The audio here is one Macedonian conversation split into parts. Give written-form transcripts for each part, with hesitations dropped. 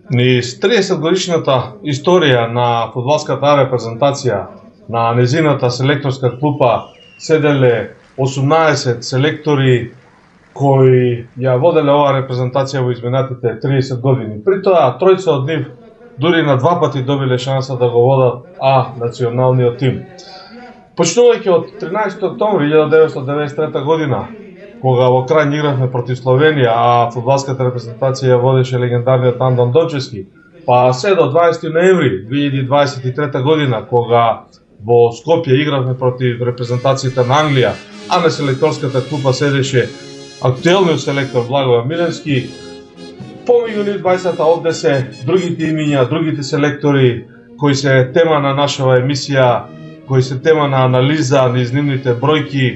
Низ 30-годишната историја на фудбалската репрезентација на незината селекторска клупа седеле 18 селектори кои ја воделе оваа репрезентација во изминатите 30 години. При тоа, тројца од нив дури на два пати добиле шанса да го водат националниот тим. Почнувајќи од 13 октомври 1993 година, кога во крај игравме против Словенија, а фудбалската репрезентација водеше легендарниот Андон Дончевски, па се до 20 ноември 2023 година, кога во Скопје игравме против репрезентацијата на Англија, а на селекторската клупа седеше актуелниот селектор Благоје Миленски. Помеѓу нив 20-та овде се другите имиња, другите селектори кои се тема на нашава емисија, кои се тема на анализа на нивните бројки,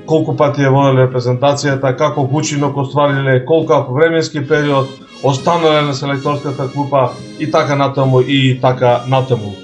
колку пати ја воделе репрезентацијата, како учинок оствариле, колку временски период останале на селекторската клупа и така натаму и така натаму.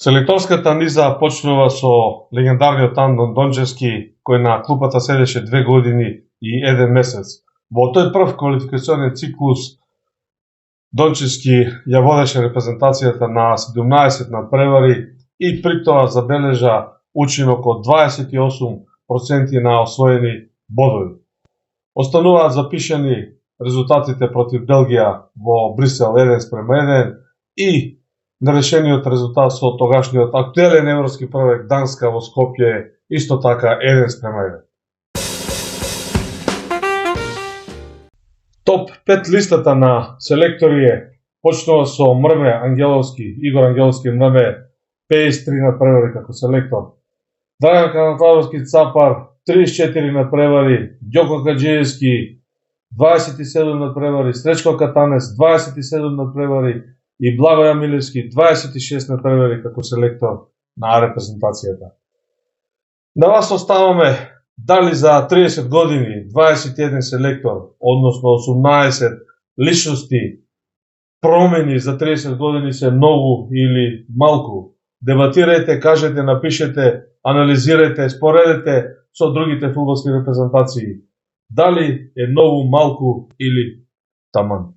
Селекторската низа почнува со легендарниот Андон Дончевски, кој на клупата седеше 2 години и 1 месец. Во тој прв квалификационен циклус Дончевски ја водеше репрезентацијата на 17 надпревари и при тоа забележа учинок од 28% на освоени бодови. Остануваат запишани резултатите против Белгија во Брисел 1:1 и нерешениот резултат со тогашниот актуелен европски првак Данска во Скопје исто така 1:1. Топ 5 листата на селектори почнува со Мрве Ангеловски, Игор Ангеловски Мрве, 53 надпревари како селектор. Драган Канатаровски Цапар, 34 надпревари, Ѓоко Каджиевски, 27 надпревари, Сречко Катанес, 27 надпревари и Благоја Милевски, 26 надпревари како селектор на репрезентацијата. На вас оставаме дали за 30 години 21 селектор, односно 18 личности, промени за 30 години се многу или малку. Дебатирајте, кажете, напишете, анализирајте, споредете со другите фудбалски репрезентации. Дали е многу, малку или таман.